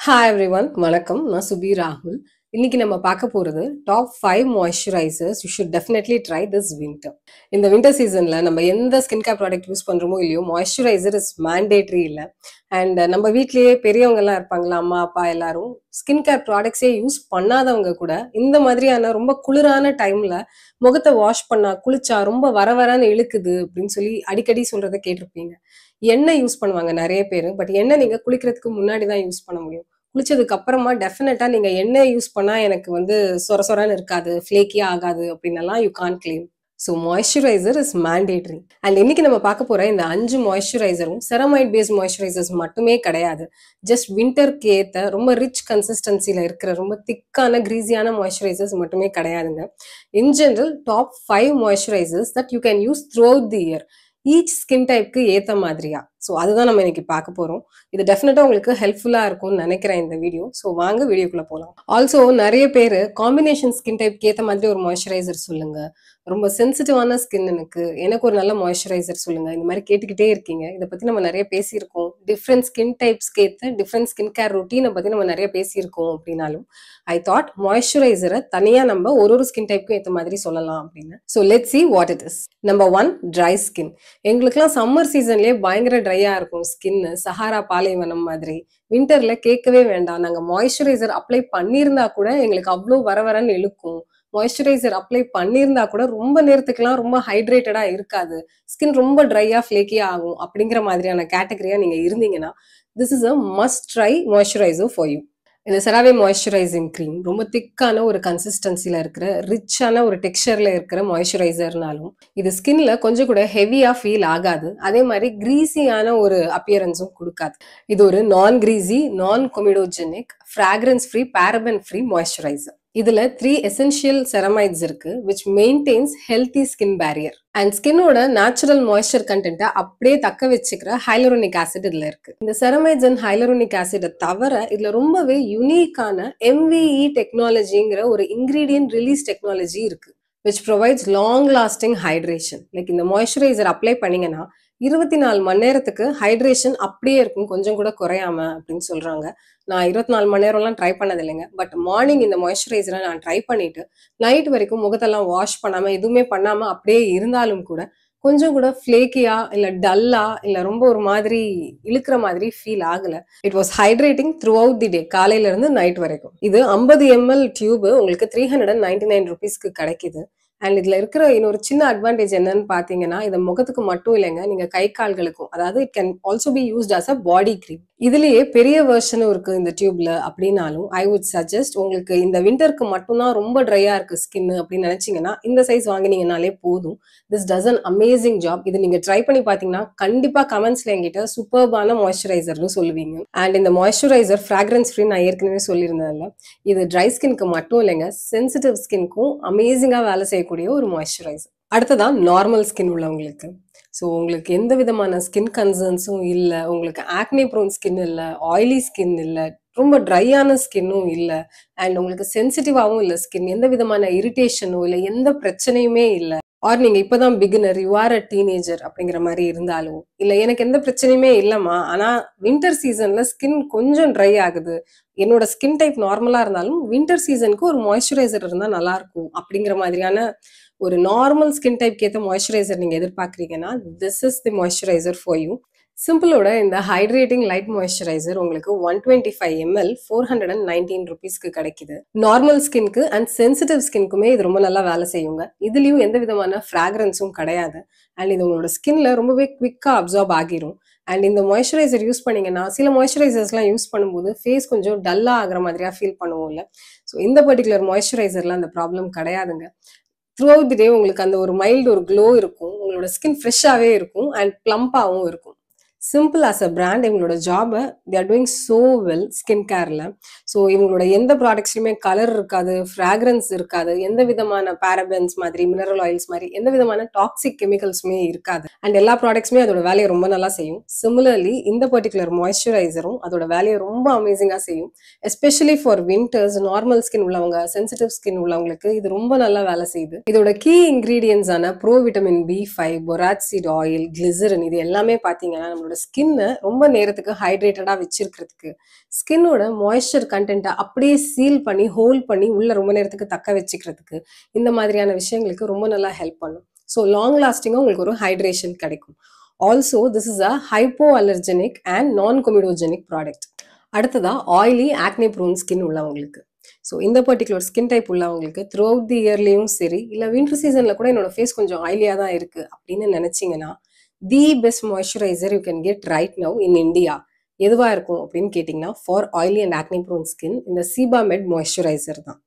Hi everyone, வணக்கம். நான் சுபி ராகுல். இன்னைக்கு நம்ம பார்க்க போறது top 5 moisturizers you should definitely try this winter. இந்த winter seasonல நம்ம எந்த ஸ்கின் கேர் ப்ராடக்ட் யூஸ் பண்றோமோ இல்லையோ மாய்ஸ்சரைசர் இஸ் மேண்டேட்டரி இல்ல. அண்ட் நம்ம வீட்லயே பெரியவங்க எல்லாம் இருப்பாங்களா, அம்மா அப்பா எல்லாரும் ஸ்கின் கேர் ப்ராடக்ட்ஸே யூஸ் பண்ணாதவங்க கூட இந்த மாதிரியான ரொம்ப குளிரான டைம்ல முகத்தை வாஷ் பண்ணா குளிச்சா ரொம்ப வரன்னு இழுக்குது அப்படின்னு சொல்லி அடிக்கடி சொல்றதை கேட்டிருப்பீங்க. எண்ணெய் யூஸ் பண்ணுவாங்க நிறைய பேர். பட் எண்ணெய் நீங்க குளிக்கிறதுக்கு முன்னாடி தான் யூஸ் பண்ண முடியும். குளிச்சதுக்கு அப்புறமா டெஃபினட்டா நீங்க எண்ணெய் யூஸ் பண்ணா எனக்கு வந்து சொர சொரன்னு இருக்காது, ஃபிளேக்கியா ஆகாது அப்படின்னலாம் you can claim. So moisturiser is mandatory. And இன்னைக்கு நம்ம பார்க்க போற இந்த 5 மாய்ஸ்சரைசரும் செரமைட் பேஸ்ட் மாய்ஸ்சரைசர்ஸ் மட்டுமே கிடையாது. ஜஸ்ட் விண்டருக்கு ஏற்ற ரொம்ப ரிச் கன்சிஸ்டன்சில இருக்கிற ரொம்ப திக்கான கிரீஸியான மாய்ஸ்சரைசர்ஸ் மட்டுமே கிடையாதுங்க. In general top 5 moisturisers that you can use throughout the year, each skin டைப்க்கு ஏற்ற மாதிரியா. ஸோ அதுதான் நம்ம இன்னைக்கு பார்க்க போறோம். இது டெஃபினட்டா உங்களுக்கு ஹெல்ப்ஃபுல்லா இருக்கும்னு நினைக்கிறேன் இந்த வீடியோ. ஸோ வாங்க வீடியோக்குள்ள போகலாம். ஆல்சோ நிறைய பேர் காம்பினேஷன் ஸ்கின் டைப்க்கு ஏற்ற மாதிரி ஒரு மாய்ஸ்சரைசர் சொல்லுங்க, ரொம்ப சென்சிட்டிவான ஸ்கின் எனக்கு ஒரு நல்ல மாய்ஸ்சரைசர் சொல்லுங்க, இந்த மாதிரி கேட்டுக்கிட்டே இருக்கீங்க. இதை பத்தி நம்ம நிறைய பேசியிருக்கோம். டிஃப்ரெண்ட் ஸ்கின் டைப்ஸ்க்கு ஏற்ற டிஃப்ரெண்ட் ஸ்கின் கேர் ரொட்டீனை பத்தி நம்ம நிறைய பேசியிருக்கோம். அப்படின்னாலும் ஐ தாட் மாய்ஸ்சரைசரை தனியா நம்ம ஒரு ஸ்கின் டைப்க்கும் ஏற்ற மாதிரி சொல்லலாம் அப்படின்னு. So let's see what it is. Number 1, dry skin. எங்களுக்குலாம் சம்மர் சீசன்லயே பயங்கர ட்ரையா இருக்கும் ஸ்கின், சஹாரா பாலைவனம் மாதிரி. விண்டர்ல கேட்கவே வேண்டாம். நாங்க மாய்ஸ்சரைசர் அப்ளை பண்ணியிருந்தா கூட எங்களுக்கு அவ்வளோ வரன்னு இழுக்கும். மாய்ஸ்சரைசர் அப்ளை பண்ணியிருந்தா கூட ரொம்ப நேரத்துக்குலாம் ரொம்ப ஹைட்ரேட்டடா இருக்காது, ஸ்கின் ரொம்ப ட்ரையா ஃபிளேக்கியா ஆகும். அப்படிங்கிற மாதிரியான கேட்டகரியா நீங்க இருந்தீங்கன்னா this is a must try moisturiser for you. இந்த செராவே மாய்ஸ்சரைசிங் க்ரீம் ரொம்ப திக்கான ஒரு கன்சிஸ்டன்சில இருக்கிற ரிச்சான ஒரு டெக்ஸ்சர்ல இருக்கிற மாய்ஸ்சரைசர்னாலும் இது ஸ்கின்ல கொஞ்சம் கூட ஹெவியா ஃபீல் ஆகாது. அதே மாதிரி கிரீஸியான ஒரு அப்பியரன்ஸும் கொடுக்காது. இது ஒரு non greasy, non comedogenic, fragrance free, paraben free moisturiser. இதுல 3 எசென்ஷியல் செரமைட்ஸ் இருக்கு which maintains healthy skin barrier and ஸ்கின்னோட நேச்சுரல் மாய்ஸ்சர் கண்டென்ட்டை அப்படியே தக்க வச்சுக்கிற ஹைலூரோனிக் ஆசிட் இதுல இருக்கு. இந்த செரமைட்ஸ் அண்ட் ஹைலூரோனிக் ஆசிடை தவிர இதுல ரொம்பவே யூனிக்கான MVE டெக்னாலஜிங்கிற ஒரு இன்கிரீடியன்ட் ரிலீஸ் டெக்னாலஜி இருக்கு which provides long lasting hydration. Like இந்த மாய்ஸ்சரைசர் அப்ளை பண்ணீங்கன்னா 24 மணி நேரத்துக்கு ஹைட்ரேஷன் அப்படியே இருக்கும், கொஞ்சம் கூட குறையாம அப்படின்னு சொல்றாங்க. நான் 24 மணி நேரம்லாம் ட்ரை பண்ணது இல்லைங்க. பட் மார்னிங் இந்த மாய்ஸ்சரைசரை நான் ட்ரை பண்ணிட்டு நைட் வரைக்கும் முகத்தெல்லாம் வாஷ் பண்ணாம எதுவுமே பண்ணாம அப்படியே இருந்தாலும் கூட கொஞ்சம் கூட ஃபிளேக்கியா இல்ல டல்லா இல்ல ரொம்ப ஒரு மாதிரி இழுக்கிற மாதிரி ஃபீல் ஆகல. It was hydrating throughout the day, காலையில இருந்து நைட் வரைக்கும். இது 50 ml டியூப் உங்களுக்கு 399 rupeesக்கு கிடைக்குது. அண்ட் இதுல இருக்கிற இன்னொரு சின்ன அட்வான்டேஜ் என்னன்னு பாத்தீங்கன்னா, இது முகத்துக்கு மட்டும் இல்லைங்க, நீங்க கை கால்களுக்கும், அதாவது it can also be used as a body cream. இதுலயே பெரிய வெர்ஷனும் இருக்கு இந்த டியூப்ல. அப்படின்னாலும் ஐ வுட் சஜஸ்ட் உங்களுக்கு இந்த விண்டருக்கு மட்டும்தான் ரொம்ப ட்ரையா இருக்கு ஸ்கின் அப்படின்னு நினைச்சீங்கன்னா இந்த சைஸ் வாங்கினீங்கனாலே போதும். This does an amazing job. இது நீங்க ட்ரை பண்ணி பாத்தீங்கன்னா கண்டிப்பா கமெண்ட்ஸ்ல என்கிட்ட சூப்பர்பான மாய்ஸ்சரைசர்னு சொல்லுவீங்க. அண்ட் இந்த மாய்ஸ்சரைசர் ஃப்ராக்ரன்ஸ் ஃப்ரீ நான் ஏற்கனவே சொல்லியிருந்தேன்ல, இது ட்ரை ஸ்கின்க்கு மட்டும் இல்லைங்க, சென்சிட்டிவ் ஸ்கின்க்கும் அமேசிங்கா வேலை செய்யக்கூடிய ஒரு மாய்ஸ்சரைசர். அடுத்ததான் நார்மல் ஸ்கின் உள்ளவங்களுக்கு. ஸோ உங்களுக்கு எந்த விதமான ஸ்கின் கன்சர்ன்ஸும் இல்லை, உங்களுக்கு ஆக்னி ப்ரோன் ஸ்கின் இல்லை, ஆயிலி ஸ்கின் இல்லை, ரொம்ப ட்ரையான ஸ்கின்னும் இல்லை, அண்ட் உங்களுக்கு சென்சிட்டிவாகவும் இல்லை ஸ்கின், எந்த விதமான இரிட்டேஷனும் இல்லை, எந்த பிரச்சனையுமே இல்லை, ஆர் நீங்க இப்பதான் beginner, you are a teenager அப்படிங்கிற மாதிரி இருந்தாலும், இல்லை எனக்கு எந்த பிரச்சனையுமே இல்லைம்மா ஆனா வின்டர் சீசன்ல ஸ்கின் கொஞ்சம் ட்ரை ஆகுது, என்னோட ஸ்கின் டைப் நார்மலா இருந்தாலும் வின்டர் சீசனுக்கு ஒரு மாய்ஸ்சரைசர் இருந்தா நல்லா இருக்கும் அப்படிங்கிற மாதிரியான ஒரு நார்மல் ஸ்கின் டைப்க்கு ஏற்ற மாய்ஸ்சரைசர் நீங்க எதிர்பார்க்குறீங்கன்னா this is the moisturiser for you. சிம்பிளோட இந்த ஹைட்ரேட்டிங் லைட் மாய்ஸ்சரைசர் உங்களுக்கு 125 ml 419 rupeesக்கு கிடைக்குது. நார்மல் ஸ்கின்க்கு அண்ட் சென்சிட்டிவ் ஸ்கின்க்குமே இது ரொம்ப நல்லா வேலை செய்யுங்க. இதுலயும் எந்த விதமான ஃப்ராக்ரன்ஸும் கிடையாது. அண்ட் இது உங்களோட ஸ்கின்ல ரொம்பவே குவிக்கா அப்சார்ப் ஆகிரும். அண்ட் இந்த மாய்ஸ்சரைசர் யூஸ் பண்ணீங்கன்னா சில மாய்ஸ்சரைசர்ஸ்லாம் யூஸ் பண்ணும்போது ஃபேஸ் கொஞ்சம் டல்லா ஆகிற மாதிரியா ஃபீல் பண்ணுவோம்ல. ஸோ இந்த பர்டிகுலர் மாய்ஸ்சரைசர்ல அந்த ப்ராப்ளம் கிடையாதுங்க. த்ரூ அவுட் தி டே உங்களுக்கு அந்த ஒரு மைல்டு ஒரு க்ளோ இருக்கும், உங்களோட ஸ்கின் ஃப்ரெஷ்ஷாகவே இருக்கும் அண்ட் ப்ளம்பாகவும் இருக்கும். சிம்பிள் ஆஸ் அ பிராண்ட் இவங்களோட ஜாபை they are doing so well skin கேர்ல. ஸோ இவங்களோட எந்த ப்ராடக்ட்ஸ்லையுமே கலர் இருக்காது, ஃப்ராக்ரன்ஸ் இருக்காது, எந்த விதமான பேரபன்ஸ் மாதிரி மினரல் ஆயில்ஸ் மாதிரி எந்த விதமான டாக்ஸிக் கெமிக்கல்ஸுமே இருக்காது. அண்ட் எல்லா ப்ராடக்ட்ஸுமே அதோட வேலையை ரொம்ப நல்லா செய்யும். சிமிலர்லி இந்த பர்டிகுலர் மாய்ஸ்சரைசரும் அதோட வேலையை ரொம்ப அமேசிங்காக செய்யும். Especially for winters, normal skin உள்ளவங்க, சென்சிட்டிவ் ஸ்கின் உள்ளவங்களுக்கு இது ரொம்ப நல்லா வேலை செய்யுது. இதோட கீ இன்கிரீடியன்ஸான pro vitamin B5, borage seed oil, glycerin, இது எல்லாமே பார்த்தீங்கன்னா நம்மளோட நம்மளோட ஸ்கின்னை ரொம்ப நேரத்துக்கு ஹைட்ரேட்டடா வச்சிருக்கிறதுக்கு, ஸ்கின்னோட மாய்ஸ்சர் கண்டென்ட்டை அப்படியே சீல் பண்ணி ஹோல்ட் பண்ணி உள்ள ரொம்ப நேரத்துக்கு தக்க வச்சுக்கிறதுக்கு இந்த மாதிரியான விஷயங்களுக்கு ரொம்ப நல்லா ஹெல்ப் பண்ணும். ஸோ லாங் லாஸ்டிங்காக உங்களுக்கு ஒரு ஹைட்ரேஷன் கிடைக்கும். Also this is a hypo allergenic and நான் கொமிடோஜெனிக் ப்ராடக்ட். அடுத்ததா ஆயிலி ஆக்னே ப்ரோன் ஸ்கின் உள்ளவங்களுக்கு. ஸோ இந்த பர்டிகுலர் ஸ்கின் டைப் உள்ளவங்களுக்கு த்ரூ அவுட் தி இயர்லேயும் சரி, இல்லை வின்டர் சீசனில் கூட என்னோட ஃபேஸ் கொஞ்சம் ஆயிலியாக தான் இருக்குது அப்படின்னு நினச்சிங்கன்னா, the best moisturizer you can get right now in India எதுவாக இருக்கும் அப்படின்னு கேட்டிங்கன்னா, for oily and acne prone skin இந்த சீபாமெட் மாய்ஸ்சரைசர் தான்.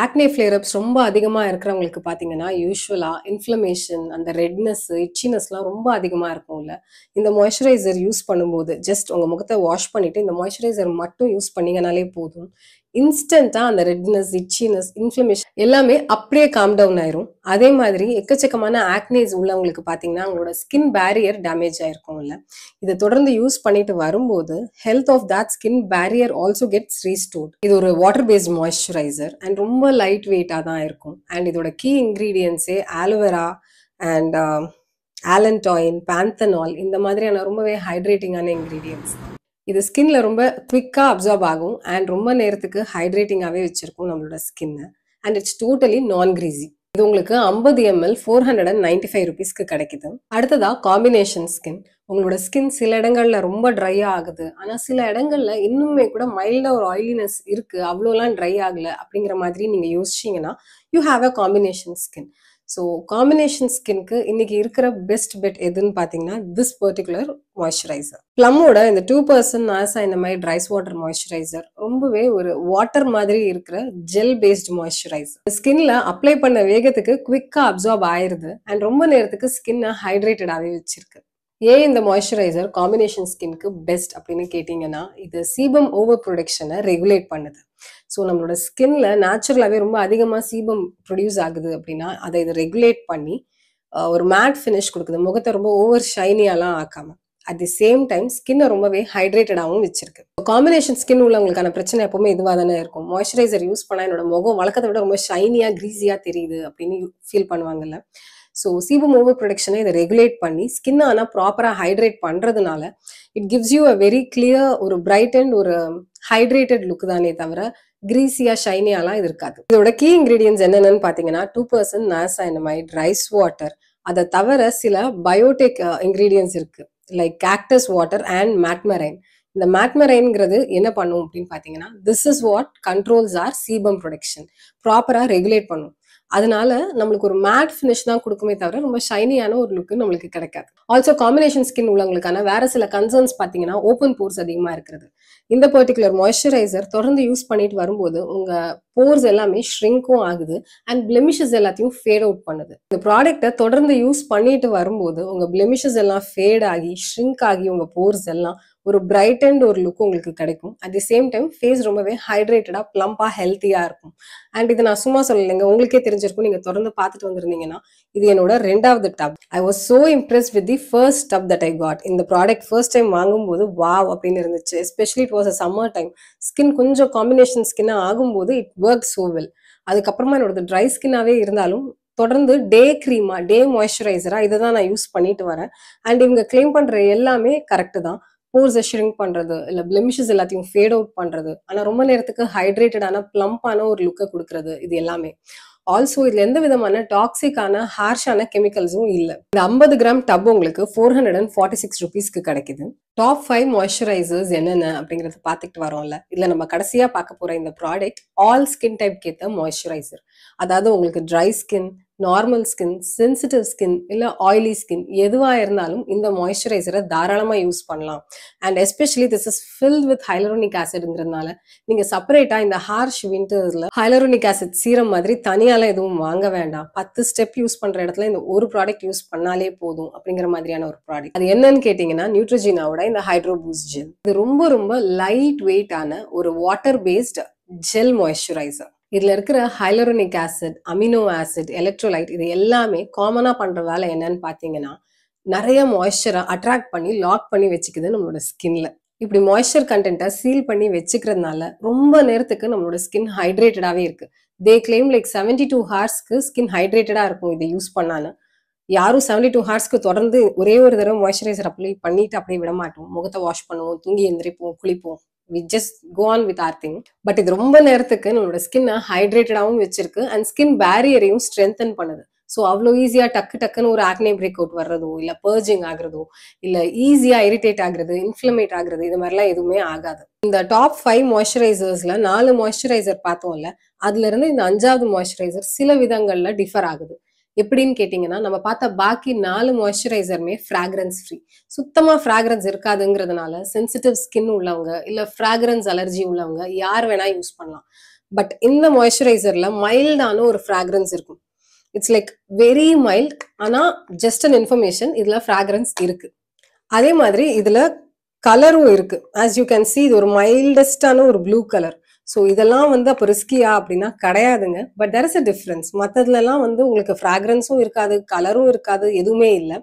ஆக்னே ஃப்ளேரப்ஸ் ரொம்ப அதிகமாக இருக்கிறவங்களுக்கு பார்த்தீங்கன்னா, யூஸ்வலாக இன்ஃப்ளமேஷன், அந்த ரெட்னஸ், இச்சினஸ்லாம் ரொம்ப அதிகமாக இருக்கும்ல. இந்த மாய்ஸ்சரைசர் யூஸ் பண்ணும்போது ஜஸ்ட் உங்கள் முகத்தை வாஷ் பண்ணிவிட்டு இந்த மாய்ஸ்சரைசர் மட்டும் யூஸ் பண்ணிங்கனாலே போதும். இன்ஸ்டண்ட்டாக அந்த ரெட்னஸ், இச்சினஸ், இன்ஃப்ளமேஷன் எல்லாமே அப்படியே காம் டவுன் ஆயிரும். அதே மாதிரி எக்கச்சக்கமான ஆக்னேஸ் உள்ளவங்களுக்கு பார்த்தீங்கன்னா, அவங்களோட ஸ்கின் பேரியர் டேமேஜ் ஆயிருக்கும்ல. இதை தொடர்ந்து யூஸ் பண்ணிட்டு வரும்போது health of that skin barrier also gets restored. இது ஒரு வாட்டர் பேஸ்ட் மாய்ஸ்சரைசர் அண்ட் ரொம்ப லைட் வெயிட்டாக தான் இருக்கும். அண்ட் இதோட கீ இன்க்ரீடியன்ஸே ஆலோவேரா அண்ட் ஆலன்டாயின், பேந்தனால் இந்த மாதிரியான ரொம்பவே ஹைட்ரேட்டிங்கான இன்க்ரீடியன்ஸ் தான். இது ஸ்கின்ல ரொம்ப குவிக்காக அப்சார்ப் ஆகும் அண்ட் ரொம்ப நேரத்துக்கு ஹைட்ரேட்டிங்காகவே வச்சிருக்கும் நம்மளோட ஸ்கின்னை. அண்ட் இட்ஸ் டோட்டலி நான் கிரீஸி. இது உங்களுக்கு 50 ml 495 rupeesக்கு கிடைக்குது. அடுத்ததா காம்பினேஷன் ஸ்கின். உங்களோட ஸ்கின் சில இடங்கள்ல ரொம்ப ட்ரையா ஆகுது, ஆனா சில இடங்கள்ல இன்னுமே கூட மைல்டா ஒரு ஆயிலினஸ் இருக்கு, அவ்வளோலாம் ட்ரை ஆகல அப்படிங்கிற மாதிரி நீங்க யோசிச்சீங்கன்னா, you have a combination skin. So combination ஸ்கின்க்கு இன்னைக்கு இருக்கிற பெஸ்ட் பெட் எதுன்னு பார்த்தீங்கன்னா, திஸ் பர்டிகுலர் மாய்ஸ்சரைசர். ப்ளம்மோட இந்த 2% niacinamide ரைஸ் வாட்டர் மாய்ஸ்சரைசர் ரொம்பவே ஒரு வாட்டர் மாதிரி இருக்கிற ஜெல் பேஸ்ட் மாய்ஸ்சரைசர். ஸ்கின்ல அப்ளை பண்ண வேகத்துக்கு குவிக்கா அப்சார்ப் ஆயிருது அண்ட் ரொம்ப நேரத்துக்கு ஸ்கின்னை ஹைட்ரேட்டடாகவே வச்சிருக்கு. ஏன் இந்த மாய்ஸ்சரைசர் காம்பினேஷன் ஸ்கின்க்கு பெஸ்ட் அப்படின்னு கேட்டிங்கன்னா, இது சீபம் ஓவர் ப்ரொடக்ஷனை ரெகுலேட் பண்ணுது. ஸோ நம்மளோட ஸ்கின்ல நேச்சுரலாகவே ரொம்ப அதிகமாக சீபம் ப்ரொடியூஸ் ஆகுது அப்படின்னா, அதை இது ரெகுலேட் பண்ணி ஒரு மேட் ஃபினிஷ் கொடுக்குது. முகத்தை ரொம்ப ஓவர் ஷைனியாலாம் ஆக்காம அட் தி சேம் டைம் ஸ்கின்னை ரொம்பவே ஹைட்ரேட்டடாகவும் வச்சிருக்கு. காம்பினேஷன் ஸ்கின் உள்ளவங்களுக்கான பிரச்சனை எப்பவுமே இதுவாக தானே இருக்கும். மாய்ஸ்சரைசர் யூஸ் பண்ணால் என்னோட முகம் வழக்கத்தை விட ரொம்ப ஷைனியாக க்ரீஸியாக தெரியுது அப்படின்னு ஃபீல் பண்ணுவாங்கல்ல. ஸோ சீபம் ஓவர் ப்ரொடக்ஷனை இதை ரெகுலேட் பண்ணி ஸ்கின்னை ஆனால் ப்ராப்பராக ஹைட்ரேட் பண்ணுறதுனால it gives you a very clear, ஒரு பிரைட் அண்ட் ஒரு ஹைட்ரேட்டட் லுக் தானே தவிர கிரீஸியா ஷைனியாலாம் இது இருக்காது. இதோட கீ இன்கிரீடியன்ஸ் என்னென்னு பார்த்தீங்கன்னா, 2% niacinamide ரைஸ் வாட்டர். அதை தவிர சில பயோடெக் இன்கிரீடியன்ஸ் இருக்கு, like cactus water and matmarine. இந்த மேட்மரைன்ங்கிறது என்ன பண்ணும் அப்படின்னு பார்த்தீங்கன்னா, this is what controls our sebum production. ப்ராப்பராக ரெகுலேட் பண்ணும். அதனால நம்மளுக்கு ஒரு மேட் ஃபினிஷ் தான் கொடுக்குமே தவிர ரொம்ப ஷைனியான ஒரு லுக்கு நம்மளுக்கு கிடைக்காது. ஆல்சோ காம்பினேஷன் ஸ்கின் உள்ளவங்களுக்கான வேற சில கன்சர்ன்ஸ் பார்த்தீங்கன்னா, ஓப்பன் போர்ஸ் அதிகமாக இருக்கிறது. இந்த பர்டிகுலர் மாய்ஸ்சரைசர் தொடர்ந்து யூஸ் பண்ணிட்டு வரும்போது உங்க போர்ஸ் எல்லாமே ஷ்ரிங்கும் ஆகுது அண்ட் பிளெமிஷஸ் எல்லாத்தையும் ஃபேட் அவுட் பண்ணுது. இந்த ப்ராடக்ட்டை தொடர்ந்து யூஸ் பண்ணிட்டு வரும்போது உங்க பிளெமிஷஸ் எல்லாம் ஃபேட் ஆகி ஷ்ரிங்க் ஆகி உங்க போர்ஸ் எல்லாம் ஒரு பிரைட் அண்ட் ஒரு லுக் உங்களுக்கு கிடைக்கும். At the same time face ரொம்பவே ஹைட்ரேட்டடா, பிளம்பா, ஹெல்த்தியா இருக்கும். அண்ட் இது நான் சும்மா சொல்லலைங்க, உங்களுக்கே தெரிஞ்சிருக்கும். நீங்க தொடர்ந்து பார்த்துட்டு வந்திருந்தீங்கன்னா, இது என்னோட 2வது tub. I was so impressed with the first tub that I got. இந்த ப்ராடக்ட் ஃபர்ஸ்ட் டைம் வாங்கும்போது வாவ் அப்படின்னு இருந்துச்சு. Especially it was a summer time. Skin கொஞ்சம் காம்பினேஷன் ஸ்கின்னா ஆகும்போது இட் ஒர்க் சோ வெல். அதுக்கப்புறமா என்னோட ட்ரை ஸ்கின்னாவே இருந்தாலும் தொடர்ந்து டே கிரீமா, டே மாய்ஸ்சரைசரா இதை தான் நான் யூஸ் பண்ணிட்டு வரேன். அண்ட் இவங்க கிளைம் பண்ற எல்லாமே கரெக்ட் தான். போர்ஸை ஷ்ரிங்க் பண்றது, இல்ல பிளெமிஷஸ் எல்லாத்தையும் ஃபேட் அவுட் பண்றது, ஆனா ரொம்ப நேரத்துக்கு ஹைட்ரேட்டடான பிளம்பான ஒரு லுக்கை கொடுக்கறது, இது எல்லாமே. ஆல்சோ இதுல எந்த விதமான டாக்ஸிக்கான ஹார்ஷான கெமிக்கல்ஸும் இல்லை. இந்த 50 கிராம் டப் உங்களுக்கு 446 rupeesக்கு கிடைக்குது. டாப் 5 மாய்ஸ்சரைசர்ஸ் என்னென்ன அப்படிங்கறத பார்த்துட்டு வரோம்ல. இதுல நம்ம கடைசியா பார்க்க போற இந்த ப்ராடக்ட் ஆல் ஸ்கின் டைப் ஏத்த மாய்ஸ்சரைசர். அதாவது உங்களுக்கு dry skin, normal skin, sensitive skin, இல்ல ஆயிலி ஸ்கின் எதுவா இருந்தாலும் இந்த மாய்ஸ்சரைசரை தாராளமா யூஸ் பண்ணலாம். And especially this is filled with hyaluronic ஆசிட்ங்கிறதுனால நீங்க செப்பரேட்டா இந்த ஹார்ஷ் விண்டர்ஸ்ல ஹைலரோனிக் ஆசிட் சீரம் மாதிரி தனியால எதுவும் வாங்க வேண்டாம். 10 ஸ்டெப் யூஸ் பண்ற இடத்துல இந்த ஒரு ப்ராடக்ட் யூஸ் பண்ணாலே போதும் அப்படிங்கிற மாதிரியான ஒரு ப்ராடக்ட். அது என்னன்னு கேட்டீங்கன்னா, நியூட்ரிஜினாவோட இந்த ஹைட்ரோ பூஸ்ட் ஜெல். இது ரொம்ப ரொம்ப லைட் வெயிட்டான ஒரு வாட்டர் பேஸ்ட் ஜெல் மாய்ஸ்சரைசர். இதுல இருக்கிற hyaluronic acid, amino acid, electrolyte இது எல்லாமே காமனா பண்ற வேலை என்னன்னு பாத்தீங்கன்னா, நிறைய மாய்ஸ்சரை அட்ராக்ட் பண்ணி லாக் பண்ணி வச்சுக்குது நம்மளோட ஸ்கின்ல. இப்படி மாய்ஸ்சர் கண்டென்ட்டை சீல் பண்ணி வச்சுக்கிறதுனால ரொம்ப நேரத்துக்கு நம்மளோட ஸ்கின் ஹைட்ரேட்டடாவே இருக்கு. தே கிளைம் லைக் 72 ஹார்ஸ்க்கு ஸ்கின் ஹைட்ரேட்டடா இருக்கும் இதை யூஸ் பண்ணாலும். யாரும் 72 ஹார்ஸ்க்கு தொடர்ந்து ஒரே ஒரு தடவை மாய்ஸ்சரைசர் அப்ளை பண்ணிட்டு அப்படியே விட மாட்டோம். முகத்தை வாஷ் பண்ணுவோம், தூங்கி எந்திரிப்போம், குளிப்போம். We just go on with our thing. But இது ரொம்ப நேரத்துக்கு நம்மளோட ஸ்கின்னை ஹைட்ரேட்டடாகவும் வச்சிருக்கு அண்ட் ஸ்கின் பேரியரையும் ஸ்ட்ரென்தன் பண்ணுது. ஸோ அவ்வளோ ஈஸியாக டக்குன்னு ஒரு ஆக்னே பிரேக் அவுட் வர்றதோ, இல்லை பர்ஜிங் ஆகுறதோ, இல்லை ஈஸியாக இரிட்டேட் ஆகுறது, இன்ஃப்ளமேட் ஆகுறது, இது மாதிரிலாம் எதுவுமே ஆகாது. இந்த டாப் 5 மாய்ஸ்சரைசர்ஸ்ல 4 மாய்ஸ்சரைசர் பார்த்தோம்ல, அதுல இருந்து இந்த 5வது மாய்ஸ்சரைசர் சில விதங்கள்ல டிஃபர் ஆகுது. எப்படின்னு கேட்டீங்கன்னா, நம்ம பார்த்த பாக்கி 4 மாய்ஸ்சரைசருமே ஃப்ராக்ரன்ஸ் ஃப்ரீ. சுத்தமா ஃப்ராக்ரன்ஸ் இருக்காதுங்கிறதுனால சென்சிட்டிவ் ஸ்கின் உள்ளவங்க, இல்ல ஃப்ராக்ரன்ஸ் அலர்ஜி உள்ளவங்க யார் வேணா யூஸ் பண்ணலாம். பட் இந்த மாய்ஸ்சரைசர்ல மைல்டான ஒரு ஃப்ராக்ரன்ஸ் இருக்கும். It's like very mild. ஆனா ஜஸ்ட் அன் இன்ஃபர்மேஷன், இதுல ஃப்ராக்ரன்ஸ் இருக்கு. அதே மாதிரி இதுல கலரும் இருக்கு. ஆஸ் யூ கேன் சி, இது ஒரு மைல்டஸ்டான ஒரு ப்ளூ கலர். ஸோ இதெல்லாம் அப்போ ரிஸ்கியா அப்படின்னா கிடையாதுங்க. But there is a difference. மற்றதுலலாம் உங்களுக்கு ஃப்ராக்ரன்ஸும் இருக்காது, கலரும் இருக்காது, எதுவுமே இல்லை.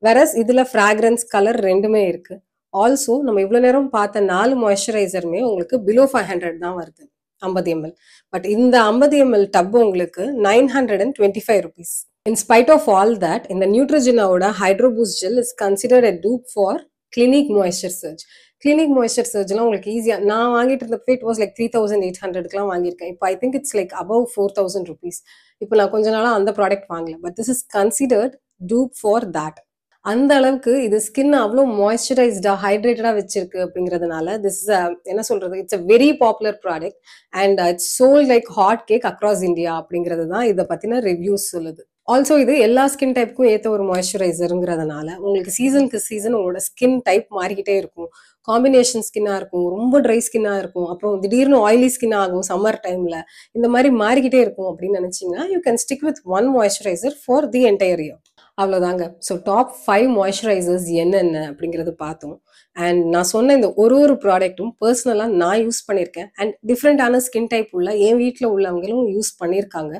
வெரஸ் இதுல ஃப்ராக்ரன்ஸ், கலர் ரெண்டுமே இருக்கு. ஆல்சோ நம்ம இவ்வளோ நேரம் பார்த்த 4 மாய்ஸ்சரைசருமே உங்களுக்கு பிலோ 500 தான் வருது, 50 ml. பட் இந்த 50 ml டப் உங்களுக்கு 925 rupees. In spite of all that, இந்த நியூட்ரிஜினாவோட hydro boost gel is considered a dupe for Clinique moisture surge. Clinique moisture சர்ஜ்லாம் உங்களுக்கு ஈஸியா நான் வாங்கிட்டு இருந்தப்போ இட் வாஸ் லைக் 3800க்குலாம் வாங்கியிருக்கேன். இப்போ I think it's like above 4000 rupees. இப்போ நான் கொஞ்ச நாளா அந்த ப்ராடக்ட் வாங்கல. But this is considered dupe for that. அந்த அளவுக்கு இது ஸ்கின் அவ்வளோ மாய்ஸ்சரைஸ்டா, ஹைட்ரேட்டடா வச்சிருக்கு அப்படிங்கிறதுனால திஸ் என்ன சொல்றது, it's a very popular product and it's sold like hot cake across India அப்படிங்கிறது தான் இதை பத்தின ரிவ்யூஸ் சொல்லுது. ஆல்சோ இது எல்லா ஸ்கின் டைப்புக்கும் ஏற்ற ஒரு மாய்ஸ்சரைசருங்கிறதுனால உங்களுக்கு சீசனுக்கு சீசன் உங்களோட ஸ்கின் டைப் மாறிக்கிட்டே இருக்கும். காம்பினேஷன் ஸ்கின்னா இருக்கும், ரொம்ப ட்ரை ஸ்கின்னா இருக்கும், அப்புறம் திடீர்னு ஆயிலி ஸ்கின் ஆகும் சம்மர் டைம்ல. இந்த மாதிரி மாறிக்கிட்டே இருக்கும் அப்படின்னு நினைச்சீங்கன்னா you can stick with one moisturiser for the entire year. அவ்வளோதாங்க. ஸோ டாப் 5 மாய்ஸ்சரைசர்ஸ் என்னென்ன அப்படிங்கிறது பார்த்தோம். அண்ட் நான் சொன்ன இந்த ஒரு ப்ராடக்ட்டும் பர்சனலாக நான் யூஸ் பண்ணியிருக்கேன். அண்ட் டிஃப்ரெண்டான ஸ்கின் டைப் உள்ள என் வீட்டில் உள்ளவங்களும் யூஸ் பண்ணியிருக்காங்க.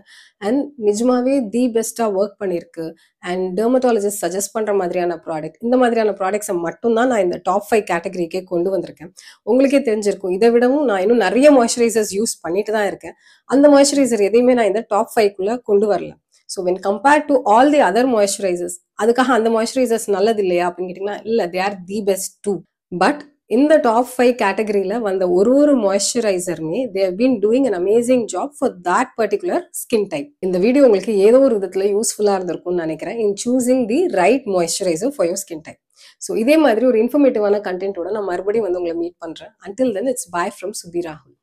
அண்ட் நிஜமாவே தி பெஸ்ட்டாக ஒர்க் பண்ணியிருக்கு. அண்ட் டெர்மட்டாலஜிஸ்ட் சஜஸ்ட் பண்ணுற மாதிரியான ப்ராடக்ட், இந்த மாதிரியான ப்ராடக்ட்ஸை மட்டும்தான் நான் இந்த டாப் 5 கேட்டகரிக்கே கொண்டு வந்திருக்கேன். உங்களுக்கே தெரிஞ்சிருக்கும், இதை விடவும் நான் இன்னும் நிறைய மாய்ஸ்சரைசர்ஸ் யூஸ் பண்ணிட்டு தான் இருக்கேன். அந்த மாய்ஸ்சரைசர் எதையுமே நான் இந்த டாப் 5க்குள்ள கொண்டு வரல. So when compared to all the other moisturisers, அதுக்காக அந்த மாய்ஸ்சரைசர்ஸ் நல்லது இல்லையா அப்படின்னு கேட்டிங்கன்னா இல்லை, they are the best too. But இந்த டாப் 5 கேட்டகரியில வந்த ஒரு மாய்ஸ்சரைசருமே they have been doing an amazing job for that particular skin type. இந்த வீடியோ உங்களுக்கு ஏதோ ஒரு விதத்துல யூஸ்ஃபுல்லா இருந்திருக்கும்னு நினைக்கிறேன், in choosing the right moisturiser for your skin type. So இதே மாதிரி ஒரு இன்ஃபர்மேட்டிவான கண்டென்ட்டோட நான் மறுபடியும் உங்களை மீட் பண்றேன். Until then it's bye from Subi ராகுல்.